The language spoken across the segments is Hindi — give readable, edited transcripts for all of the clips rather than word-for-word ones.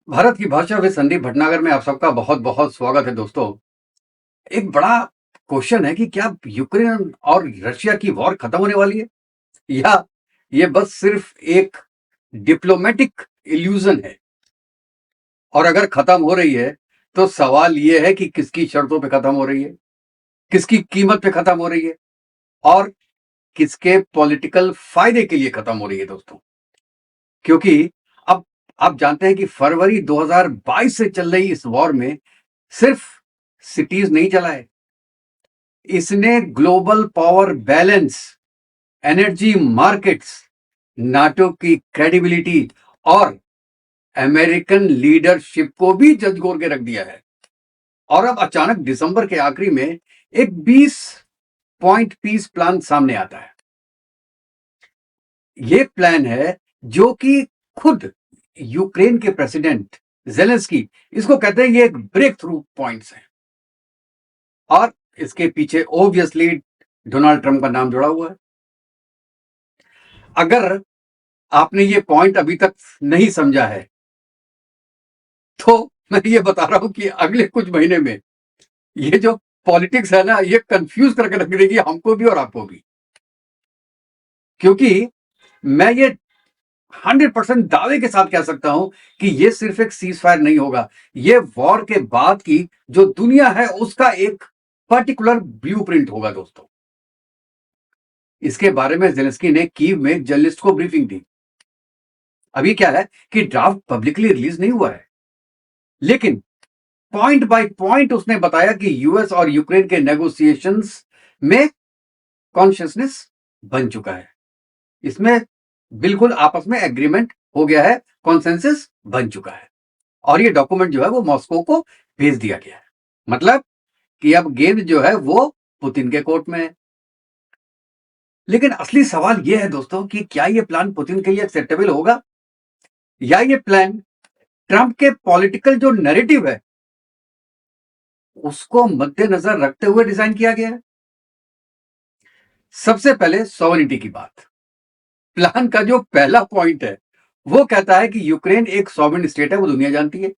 भारत की भाषा में संदीप भटनागर में आप सबका बहुत बहुत स्वागत है दोस्तों। एक बड़ा क्वेश्चन है कि क्या यूक्रेन और रशिया की वॉर खत्म होने वाली है या ये बस सिर्फ एक डिप्लोमेटिक इल्यूजन है। और अगर खत्म हो रही है तो सवाल ये है कि किसकी शर्तों पे खत्म हो रही है, किसकी कीमत पे खत्म हो रही है और किसके पॉलिटिकल फायदे के लिए खत्म हो रही है दोस्तों। क्योंकि अब आप जानते हैं कि फरवरी 2022 से चल रही इस वॉर में सिर्फ सिटीज नहीं चला है, इसने global power balance, energy markets, NATO की क्रेडिबिलिटी और अमेरिकन लीडरशिप को भी झकझोर के रख दिया है। और अब अचानक दिसंबर के आखिरी में एक 20 पॉइंट पीस प्लान सामने आता है। यह प्लान है जो कि खुद यूक्रेन के प्रेसिडेंट जेलेंस्की इसको कहते हैं ये एक ब्रेक थ्रू पॉइंट्स है। और इसके पीछे ऑब्वियसली डोनाल्ड ट्रंप का नाम जुड़ा हुआ है। अगर आपने ये पॉइंट अभी तक नहीं समझा है तो मैं ये बता रहा हूं कि अगले कुछ महीने में ये जो पॉलिटिक्स है ना, ये कंफ्यूज करके रख देगी हमको भी और आपको भी। क्योंकि मैं ये 100% दावे के साथ कह सकता हूं कि ये सिर्फ एक सीज फायर नहीं होगा, ये वॉर के बाद की जो दुनिया है उसका एक पर्टिकुलर ब्लूप्रिंट होगा दोस्तों। इसके बारे में जेलेंस्की ने कीव में जर्नलिस्ट को ब्रीफिंग दी। अभी क्या है कि ड्राफ्ट पब्लिकली रिलीज नहीं हुआ है, लेकिन पॉइंट बाय पॉइंट उसने बताया कि यूएस और यूक्रेन के नेगोशिएशंस में कॉन्शियसनेस बन चुका है। इसमें बिल्कुल आपस में एग्रीमेंट हो गया है, कॉन्सेंसस बन चुका है और ये डॉक्यूमेंट जो है वो मॉस्को को भेज दिया गया है। मतलब कि अब गेंद जो है वो पुतिन के कोर्ट में है। लेकिन असली सवाल यह है दोस्तों कि क्या यह प्लान पुतिन के लिए एक्सेप्टेबल होगा या ये प्लान ट्रंप के पॉलिटिकल जो नैरेटिव है उसको मद्देनजर रखते हुए डिजाइन किया गया है। सबसे पहले सॉवरेनिटी की बात। प्लान का जो पहला पॉइंट है वो कहता है कि यूक्रेन एक सॉवरेन स्टेट है, वो दुनिया जानती है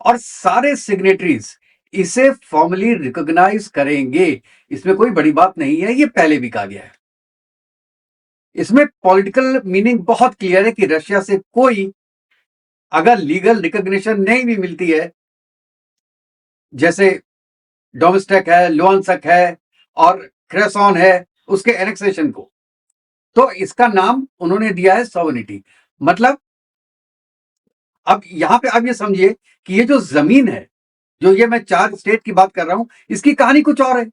और सारे सिग्नेटरीज इसे फॉर्मली रिकॉग्नाइज करेंगे। इसमें कोई बड़ी बात नहीं है, ये पहले भी कहा गया है। इसमें पॉलिटिकल मीनिंग बहुत क्लियर है कि रशिया से कोई अगर लीगल रिकॉग्निशन नहीं भी मिलती है, जैसे डोमेस्टेक है, लुहांस्क है और क्रेसॉन है, उसके एनेक्सेशन को, तो इसका नाम उन्होंने दिया है सॉवरेनिटी। मतलब अब यहां पे आप ये समझिए कि ये जो जमीन है, जो ये मैं 4 स्टेट की बात कर रहा हूं, इसकी कहानी कुछ और है।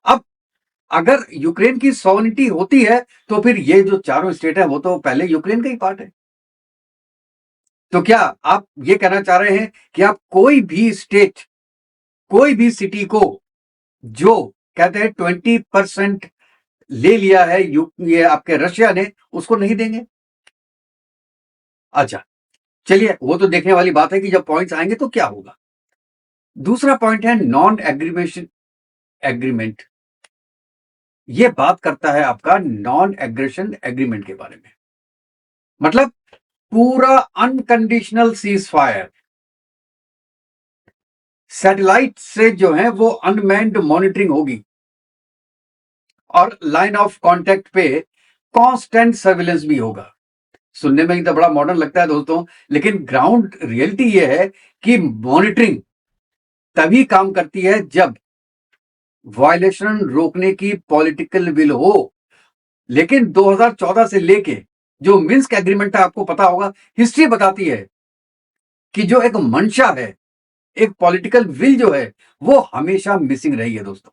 अब अगर यूक्रेन की सॉवरेनिटी होती है तो फिर ये जो चारों स्टेट है वो तो पहले यूक्रेन का ही पार्ट है। तो क्या आप ये कहना चाह रहे हैं कि आप कोई भी स्टेट, कोई भी सिटी को जो कहते हैं 20% ले लिया है ये आपके रशिया ने, उसको नहीं देंगे? अच्छा, चलिए वो तो देखने वाली बात है कि जब पॉइंट्स आएंगे तो क्या होगा। दूसरा पॉइंट है नॉन एग्रीमेशन एग्रीमेंट। ये बात करता है आपका नॉन एग्रेशन एग्रीमेंट के बारे में। मतलब पूरा अनकंडीशनल सीज फायर, सैटेलाइट से जो है वो अनमैन्ड मॉनिटरिंग होगी और लाइन ऑफ कांटेक्ट पे कांस्टेंट सर्विलेंस भी होगा। सुनने में ही तो बड़ा मॉडर्न लगता है दोस्तों, लेकिन ग्राउंड रियलिटी ये है कि मॉनिटरिंग तभी काम करती है जब वायलेशन रोकने की पॉलिटिकल विल हो। लेकिन 2014 से लेके जो मिन्स्क एग्रीमेंट है, आपको पता होगा, हिस्ट्री बताती है कि जो एक मंशा है, एक पॉलिटिकल विल जो है, वो हमेशा मिसिंग रही है दोस्तों।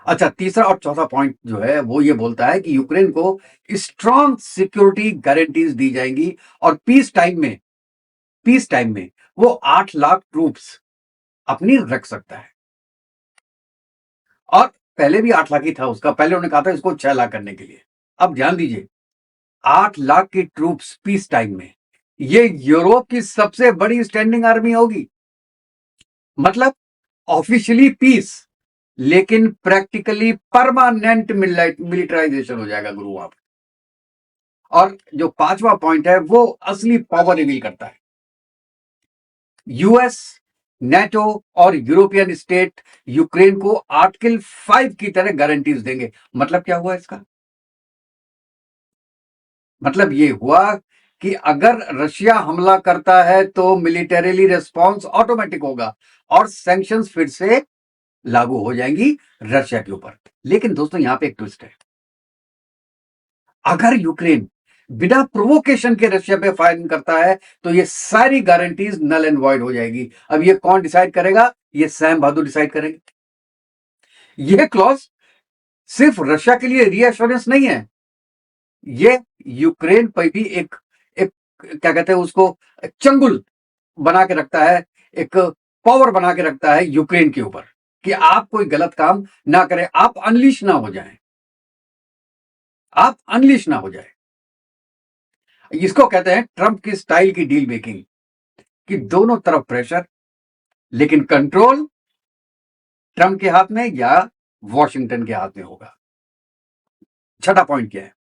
अच्छा, तीसरा और चौथा पॉइंट जो है वो ये बोलता है कि यूक्रेन को स्ट्रॉन्ग सिक्योरिटी गारंटीज दी जाएंगी और पीस टाइम में वो 8 लाख ट्रूप्स अपनी रख सकता है। और पहले भी 8 लाख ही था उसका, पहले उन्होंने कहा था इसको 6 लाख करने के लिए। अब ध्यान दीजिए, 8 लाख की ट्रूप्स पीस टाइम में, ये यूरोप की सबसे बड़ी स्टैंडिंग आर्मी होगी। मतलब ऑफिशियली पीस, लेकिन प्रैक्टिकली परमानेंट मिलिटराइजेशन हो जाएगा गुरु वहां पर। और जो पांचवा पॉइंट है वो असली पावर रिवील करता है। यूएस, नेटो और यूरोपियन स्टेट यूक्रेन को आर्टिकल 5 की तरह गारंटीज देंगे। मतलब क्या हुआ इसका? मतलब ये हुआ कि अगर रशिया हमला करता है तो मिलिटरीली रिस्पॉन्स ऑटोमेटिक होगा और सैंक्शंस फिर से लागू हो जाएंगी रशिया के ऊपर। लेकिन दोस्तों यहां पे एक ट्विस्ट है। अगर यूक्रेन बिना प्रोवोकेशन के रशिया पे फायरिंग करता है तो ये सारी गारंटीज नल एंड वॉइड हो जाएगी। अब ये कौन डिसाइड करेगा? ये सैम बहादुर डिसाइड करेंगे। ये क्लॉज सिर्फ रशिया के लिए रीएश्योरेंस नहीं है, ये यूक्रेन पर भी एक एक क्या कहते हैं उसको, चंगुल बना के रखता है, एक पावर बना के रखता है यूक्रेन के ऊपर कि आप कोई गलत काम ना करें, आप अनलीश ना हो जाएं, आप अनलीश ना हो जाए। इसको कहते हैं ट्रंप की स्टाइल की डील मेकिंग, कि दोनों तरफ प्रेशर, लेकिन कंट्रोल ट्रंप के हाथ में या वॉशिंगटन के हाथ में होगा। छठा पॉइंट क्या है?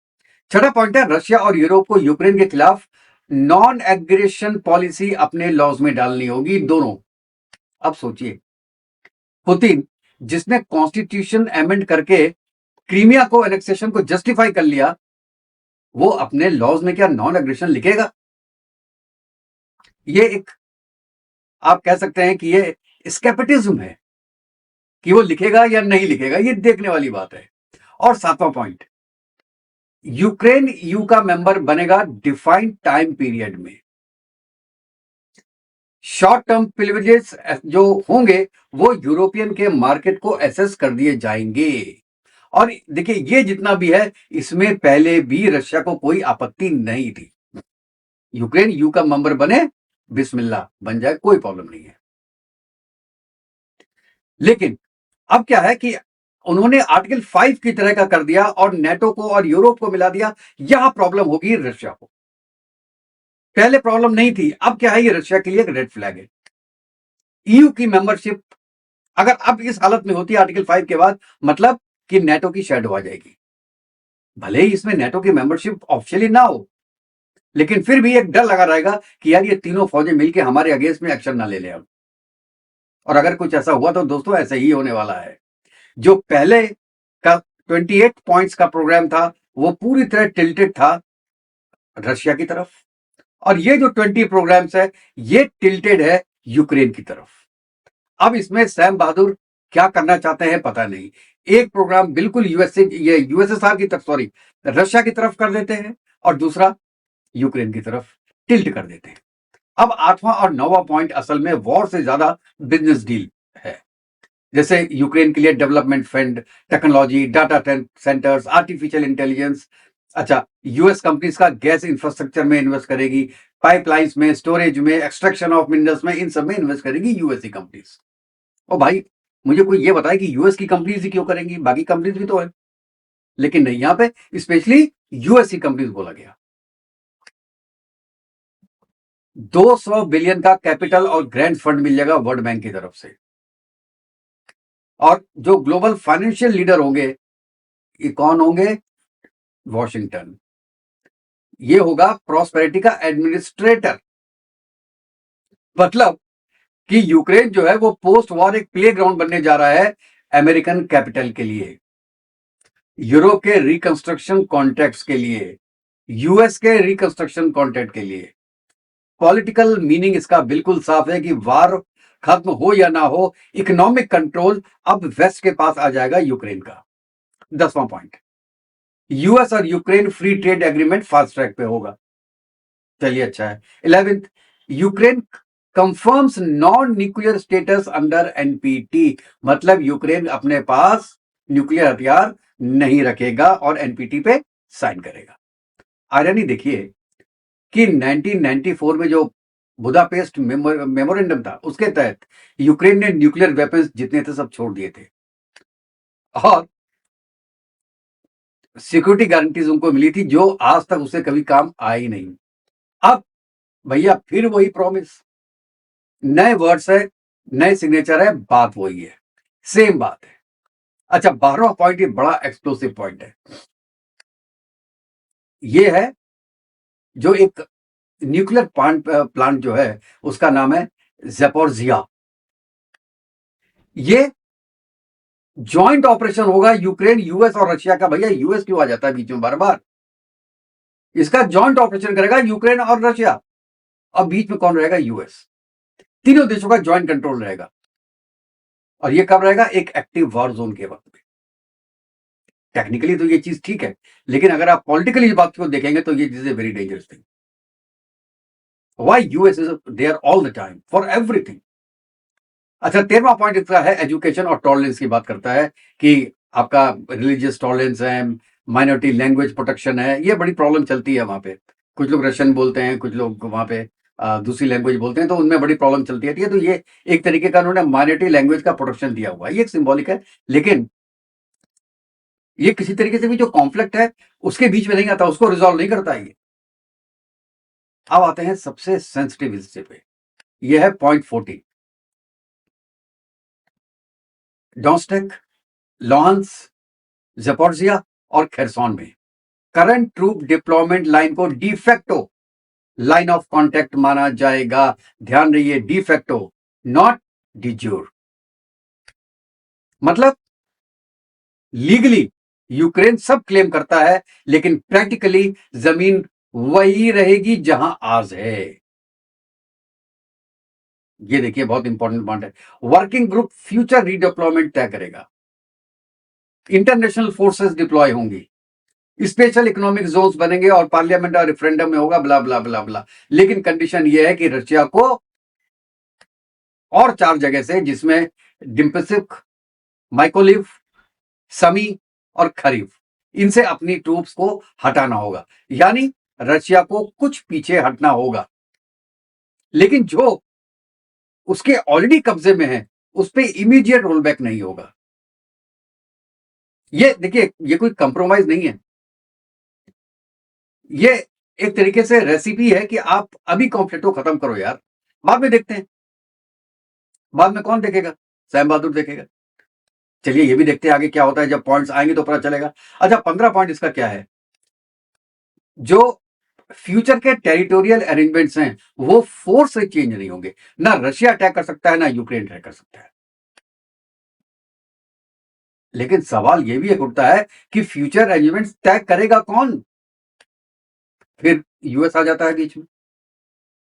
छठा पॉइंट है रशिया और यूरोप को यूक्रेन के खिलाफ नॉन एग्रेशन पॉलिसी अपने लॉज में डालनी होगी, दोनों। अब सोचिए, पुतिन जिसने कॉन्स्टिट्यूशन अमेंड करके क्रीमिया को एनेक्सेशन को जस्टिफाई कर लिया, वो अपने लॉज में क्या नॉन एग्रेशन लिखेगा? ये एक, आप कह सकते हैं कि ये स्केपिटिज्म है कि वो लिखेगा या नहीं लिखेगा, ये देखने वाली बात है। और सातवां पॉइंट, यूक्रेन यू का मेंबर बनेगा डिफाइंड टाइम पीरियड में। शॉर्ट टर्म प्रिविलेजेस जो होंगे वो यूरोपियन के मार्केट को एसेस कर दिए जाएंगे। और देखिए, ये जितना भी है इसमें पहले भी रशिया को कोई आपत्ति नहीं थी। यूक्रेन यू का मेंबर बने, बिस्मिल्लाह, बन जाए, कोई प्रॉब्लम नहीं है। लेकिन अब क्या है कि उन्होंने आर्टिकल 5 की तरह का कर दिया और नेटो को और यूरोप को मिला दिया। यहां प्रॉब्लम होगी रशिया को। पहले प्रॉब्लम नहीं थी, अब क्या है, ये रशिया के लिए एक रेड फ्लैग है। ईयू की मेंबरशिप अगर अब इस हालत में होती है आर्टिकल 5 के बाद, मतलब कि नेटो की शैडो आ जाएगी। भले ही इसमें नेटो की मेंबरशिप ऑफिशियली ना हो, लेकिन फिर भी एक डर लगा रहेगा कि यार ये तीनों फौजें मिलकर हमारे अगेंस्ट में एक्शन ना ले लें अब। और अगर कुछ ऐसा हुआ तो दोस्तों ऐसा ही होने वाला है। जो पहले का 28 पॉइंट्स का प्रोग्राम था वो पूरी तरह टिल्टेड था रशिया की तरफ, और ये जो 20 प्रोग्राम्स है ये टिल्टेड है यूक्रेन की तरफ। अब इसमें सैम बहादुर क्या करना चाहते हैं पता नहीं। एक प्रोग्राम बिल्कुल यूएसएसआर की तरफ, सॉरी, रशिया की तरफ कर देते हैं और दूसरा यूक्रेन की तरफ टिल्ट कर देते हैं। अब आठवां और नौवां पॉइंट असल में वॉर से ज्यादा बिजनेस डील है। जैसे यूक्रेन के लिए development fund, technology, data centres, artificial intelligence. अच्छा, यूएस कंपनीज का गैस इंफ्रास्ट्रक्चर में इन्वेस्ट करेगी, पाइपलाइंस में, स्टोरेज में, एक्सट्रैक्शन ऑफ मिनरल्स में, इन सब में इन्वेस्ट करेगी यूएस की कंपनीज। ओ भाई, मुझे कोई ये बताए कि यूएस की कंपनीज ही क्यों करेंगी, बाकी कंपनीज भी तो है। लेकिन नहीं, यहां पे स्पेशली यूएस की कंपनीज बोला गया। 200 बिलियन का कैपिटल और ग्रांट फंड मिल जाएगा वर्ल्ड बैंक की तरफ से। और जो ग्लोबल फाइनेंशियल लीडर होंगे, ये कौन होंगे? वॉशिंगटन। ये होगा प्रॉस्पेरिटी का एडमिनिस्ट्रेटर। मतलब कि यूक्रेन जो है वो पोस्ट वॉर एक प्ले ग्राउंड बनने जा रहा है अमेरिकन कैपिटल के लिए, यूरोप के रिकंस्ट्रक्शन कॉन्ट्रैक्ट्स के लिए, यूएस के रिकंस्ट्रक्शन कॉन्ट्रैक्ट के लिए। पॉलिटिकल मीनिंग इसका बिल्कुल साफ है कि वार खत्म हो या ना हो, इकोनॉमिक कंट्रोल अब वेस्ट के पास आ जाएगा यूक्रेन का। 10वां पॉइंट, यूएस और Ukraine free trade agreement fast track पे होगा। चलिए, अच्छा है। 11th, Ukraine confirms non nuclear status under NPT. मतलब यूक्रेन अपने पास न्यूक्लियर हथियार नहीं रखेगा और एनपीटी पे साइन करेगा। आयरनी देखिए कि 1994 में जो बुदापेस्ट मेमोरेंडम था उसके तहत यूक्रेन ने न्यूक्लियर वेपन्स जितने थे सब छोड़ दिए थे और सिक्योरिटी गारंटीज उनको मिली थी जो आज तक उसे कभी काम आई नहीं। अब भैया फिर वही प्रॉमिस, नए वर्ड्स है, नए सिग्नेचर है, बात वही है, सेम बात है। अच्छा, 12वां पॉइंट ये बड़ा एक्सप्लोसिव पॉइंट है। ये है जो एक न्यूक्लियर प्लांट जो है उसका नाम है ज़ैपोरिज़िया। ये जॉइंट ऑपरेशन होगा यूक्रेन, यूएस और रशिया का। भैया यूएस क्यों आ जाता है बीच में बार बार? इसका जॉइंट ऑपरेशन करेगा यूक्रेन और रशिया, और बीच में कौन रहेगा? यूएस। तीनों देशों का जॉइंट कंट्रोल रहेगा। और ये कब रहेगा? एक एक्टिव वॉर जोन के वक्त में। टेक्निकली तो ये चीज ठीक है, लेकिन अगर आप पॉलिटिकली इस बात को देखेंगे तो ये is a very dangerous thing. Why US is there all the time for everything. अच्छा, 13वां पॉइंट इसका है एजुकेशन और टॉलरेंस की बात करता है कि आपका रिलीजियस टॉलरेंस है, माइनॉरिटी लैंग्वेज प्रोटेक्शन है। ये बड़ी प्रॉब्लम चलती है वहां पे। कुछ लोग रशियन बोलते हैं, कुछ लोग वहां पे दूसरी लैंग्वेज बोलते हैं, तो उनमें बड़ी प्रॉब्लम चलती है। तो ये एक तरीके का उन्होंने माइनॉरिटी लैंग्वेज का प्रोटेक्शन दिया हुआ है, ये एक सिंबॉलिक है। लेकिन ये किसी तरीके से भी जो कॉन्फ्लिक्ट है उसके बीच में नहीं आता, उसको रिजॉल्व नहीं करता ये। अब आते हैं सबसे सेंसिटिव हिस्से पे, ये है पॉइंट 40। डोंस्टेक, लॉन्स, ज़पोरिज़िया और खेरसॉन में करंट ट्रूप डिप्लॉयमेंट लाइन को डिफेक्टो लाइन ऑफ कॉन्टैक्ट माना जाएगा। ध्यान रहिए, डिफेक्टो, नॉट डिज्यूर। मतलब लीगली यूक्रेन सब क्लेम करता है, लेकिन प्रैक्टिकली जमीन वही रहेगी जहां आज है। ये देखिए, बहुत इंपॉर्टेंट पॉइंट है। वर्किंग ग्रुप फ्यूचर रीडिप्लॉयमेंट तय करेगा, इंटरनेशनल फोर्सेस डिप्लॉय होंगी, स्पेशल इकोनॉमिक जोन्स बनेंगे और पार्लियामेंट और रेफरेंडम में होगा, ब्ला ब्ला ब्ला ब्ला। लेकिन कंडीशन यह है कि रशिया को और 4 जगह से, जिसमें डिम्पसिक, माइकोलिव, समी और खरीफ, इनसे अपनी ट्रूप्स को हटाना होगा। यानी रशिया को कुछ पीछे हटना होगा, लेकिन जो उसके ऑलरेडी कब्जे में है उस पर इमीडिएट रोल बैक नहीं होगा। ये देखिए, ये कोई कंप्रोमाइज नहीं है, ये एक तरीके से रेसिपी है कि आप अभी कॉन्फ्लिक्ट को खत्म करो यार, बाद में देखते हैं। बाद में कौन देखेगा? सैम बहादुर देखेगा। चलिए ये भी देखते हैं आगे क्या होता है, जब पॉइंट्स आएंगे तो पता चलेगा। अच्छा, 15 पॉइंट इसका क्या है? जो फ्यूचर के टेरिटोरियल अरेंजमेंट्स हैं वो फोर्स से चेंज नहीं होंगे। ना रशिया अटैक कर सकता है, ना यूक्रेन अटैक कर सकता है। लेकिन सवाल ये भी एक उठता है कि फ्यूचर अरेंजमेंट्स तय करेगा कौन? फिर यूएस आ जाता है बीच में,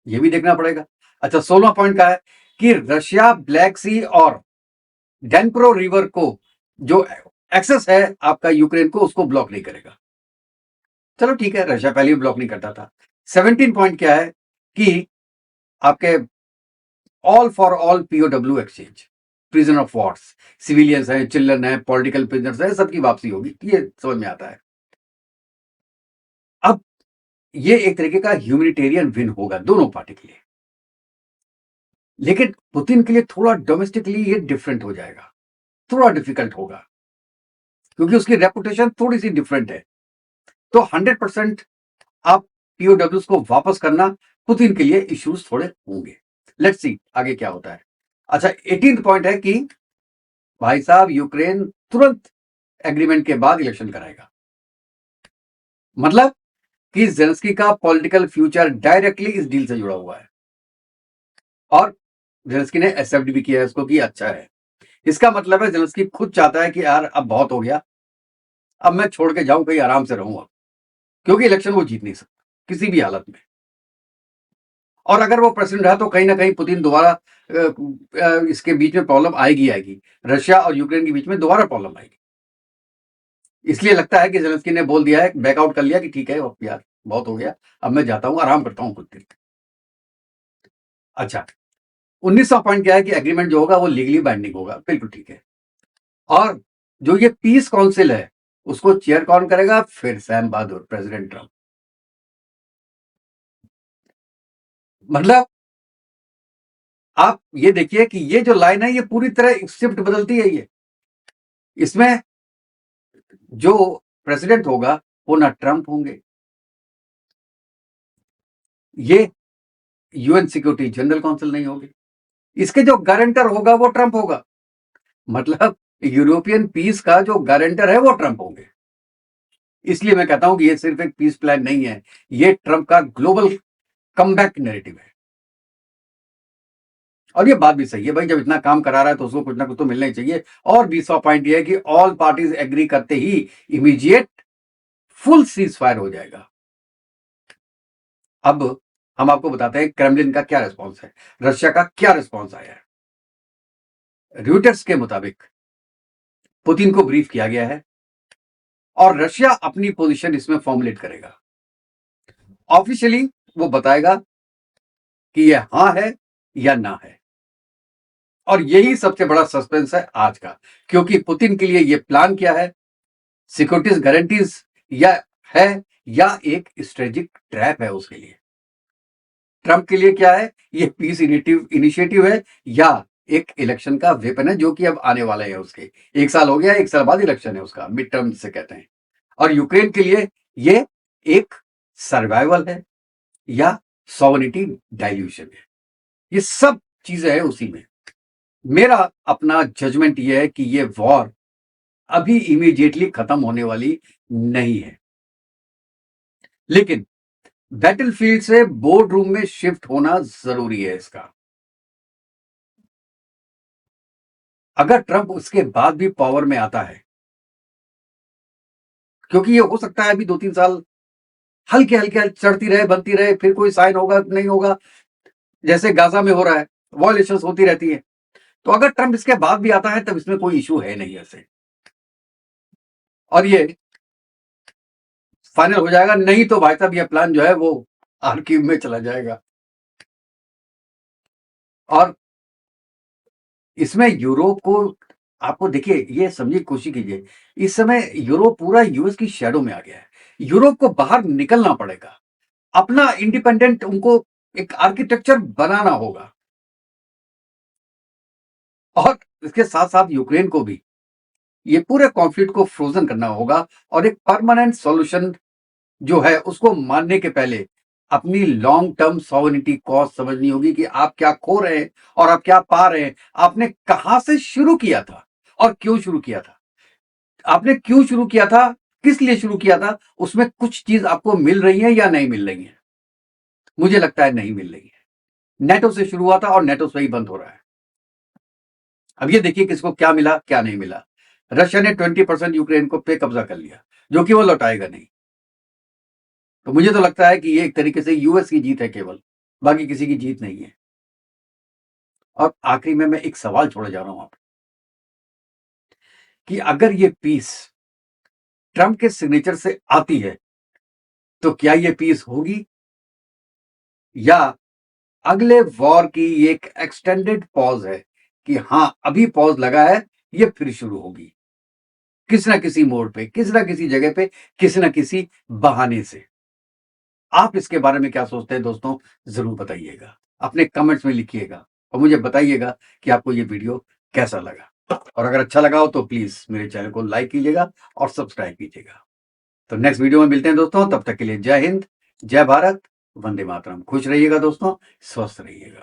ये भी देखना पड़ेगा। अच्छा, 16वां पॉइंट का है कि रशिया ब्लैक सी और डेनप्रो रिवर को जो एक्सेस है आपका यूक्रेन को, उसको ब्लॉक नहीं करेगा। चलो ठीक है, रशिया पहले भी ब्लॉक नहीं करता था। 17 पॉइंट क्या है कि आपके all for all POW exchange, prison of Wars, civilians हैं, चिल्ड्रन हैं, पॉलिटिकल प्रिजनर्स हैं, सबकी वापसी होगी। ये समझ में आता है। अब ये एक तरीके का ह्यूमैनिटेरियन विन होगा दोनों पार्टी के लिए, लेकिन पुतिन के लिए थोड़ा डोमेस्टिकली ये डिफरेंट हो जाएगा, थोड़ा डिफिकल्ट होगा, क्योंकि उसकी रेपुटेशन थोड़ी सी डिफरेंट है। तो 100% आप पीओडब्ल्यूज को वापस करना पुतिन के लिए इश्यूज थोड़े होंगे। लेट्स सी आगे क्या होता है। अच्छा, 18 पॉइंट है कि भाई साहब यूक्रेन तुरंत एग्रीमेंट के बाद इलेक्शन कराएगा। मतलब कि जेलेंस्की का पॉलिटिकल फ्यूचर डायरेक्टली इस डील से जुड़ा हुआ है, और जेलेंस्की ने एक्सेप्ट भी किया है इसको कि अच्छा है। इसका मतलब है जेलेंस्की खुद चाहता है कि यार अब बहुत हो गया, अब मैं छोड़ के जाऊं, कहीं आराम से रहूंगा, क्योंकि इलेक्शन वो जीत नहीं सकता किसी भी हालत में। और अगर वो प्रेसिडेंट रहा तो कहीं ना कहीं पुतिन दोबारा इसके बीच में प्रॉब्लम आएगी आएगी, रशिया और यूक्रेन के बीच में दोबारा प्रॉब्लम आएगी। इसलिए लगता है कि जेलेंस्की ने बोल दिया है, बैकआउट कर लिया कि ठीक है यार बहुत हो गया, अब मैं जाता हूं, आराम करता हूं कुछ दिन। अच्छा, 19वां पॉइंट क्या है कि एग्रीमेंट जो होगा वो लीगली बाइंडिंग होगा, बिल्कुल ठीक है। और जो ये पीस काउंसिल है उसको चेयर कौन करेगा? फिर सैम बहादुर, प्रेसिडेंट ट्रंप। मतलब आप ये देखिए कि ये जो लाइन है ये पूरी तरह शिफ्ट बदलती है। ये इसमें जो प्रेसिडेंट होगा वो ना ट्रंप होंगे, ये यूएन सिक्योरिटी जनरल काउंसिल नहीं होगी, इसके जो गारंटर होगा वो ट्रंप होगा। मतलब यूरोपियन पीस का जो गारंटर है वो ट्रंप होंगे। इसलिए मैं कहता हूं कि ये सिर्फ एक पीस प्लान नहीं है, ये ट्रंप का ग्लोबल कमबैक नैरेटिव है। और ये बात भी सही है भाई, जब इतना काम करा रहा है तो उसको कुछ ना कुछ तो मिलना ही चाहिए। और 20वां पॉइंट ये है कि ऑल पार्टीज एग्री करते ही इमीडिएट फुल सीज फायर हो जाएगा। अब हम आपको बताते हैं क्रेमलिन का क्या रिस्पॉन्स है, रशिया का क्या रिस्पॉन्स आया है। रॉयटर्स के मुताबिक पुतिन को ब्रीफ किया गया है और रशिया अपनी पोजीशन इसमें फॉर्मुलेट करेगा। ऑफिशियली वो बताएगा कि ये हां है या ना है। और यही सबसे बड़ा सस्पेंस है आज का, क्योंकि पुतिन के लिए ये प्लान क्या है, सिक्योरिटीज गारंटीज या है या एक स्ट्रेटेजिक ट्रैप है उसके लिए। ट्रंप के लिए क्या है, ये पीस इनिशिएटिव है या एक इलेक्शन का वेपन है, जो कि अब आने वाला है उसके। 1 साल हो गया, 1 साल बाद इलेक्शन है उसका, मिड टर्म जिसे कहते हैं। और यूक्रेन के लिए ये एक सर्वाइवल है या सॉवरेनिटी डाइल्यूशन है। ये सब चीजें हैं उसी में। मेरा अपना जजमेंट ये है कि ये वॉर अभी इमीडिएटली खत्म होने वाली नहीं है, लेकिन बैटलफील्ड से बोर्ड रूम में शिफ्ट होना जरूरी है इसका। अगर ट्रंप उसके बाद भी पावर में आता है, क्योंकि ये हो सकता है अभी 2-3 साल हल्के हल्के चढ़ती रहे, बनती रहे, फिर कोई साइन होगा नहीं होगा, जैसे गाजा में हो रहा है, वॉयलेशंस होती रहती है। तो अगर ट्रंप इसके बाद भी आता है तब इसमें कोई इशू है नहीं ऐसे, और ये फाइनल हो जाएगा। नहीं तो भाई साहब ये प्लान जो है वो आर्कीव में चला जाएगा। और इसमें यूरोप को, आपको देखिए, ये समझिए, कोशिश कीजिए, इस समय यूरोप पूरा यूएस की शैडो में आ गया है। यूरोप को बाहर निकलना पड़ेगा, अपना इंडिपेंडेंट उनको एक आर्किटेक्चर बनाना होगा। और इसके साथ साथ यूक्रेन को भी ये पूरे कॉन्फ्लिक्ट को फ्रोजन करना होगा और एक परमानेंट सॉल्यूशन जो है उसको मानने के पहले अपनी लॉन्ग टर्म सॉवरेनिटी कॉस्ट समझनी होगी कि आप क्या खो रहे हैं और आप क्या पा रहे हैं। आपने कहां से शुरू किया था और क्यों शुरू किया था, आपने क्यों शुरू किया था, किस लिए शुरू किया था, उसमें कुछ चीज आपको मिल रही है या नहीं मिल रही है। मुझे लगता है नहीं मिल रही है। नेटो से शुरू हुआ था और नेटो से ही बंद हो रहा है। अब ये देखिए किसको क्या मिला क्या नहीं मिला। रशिया ने 20% यूक्रेन को पे कब्जा कर लिया, जो कि वो लौटाएगा नहीं। तो मुझे तो लगता है कि ये एक तरीके से यूएस की जीत है केवल, बाकी किसी की जीत नहीं है। और आखिरी में मैं एक सवाल छोड़े जा रहा हूं आप, कि अगर ये पीस ट्रंप के सिग्नेचर से आती है तो क्या ये पीस होगी या अगले वॉर की एक एक्सटेंडेड पॉज है कि हां अभी पॉज लगा है, ये फिर शुरू होगी किसी ना किसी मोड़ पे, किसी ना किसी जगह पे, किसी ना किसी बहाने से। आप इसके बारे में क्या सोचते हैं दोस्तों, जरूर बताइएगा, अपने कमेंट्स में लिखिएगा और मुझे बताइएगा कि आपको ये वीडियो कैसा लगा। और अगर अच्छा लगा हो तो प्लीज मेरे चैनल को लाइक कीजिएगा और सब्सक्राइब कीजिएगा। तो नेक्स्ट वीडियो में मिलते हैं दोस्तों, तब तक के लिए जय हिंद, जय भारत, वंदे मातरम। खुश रहिएगा दोस्तों, स्वस्थ रहिएगा।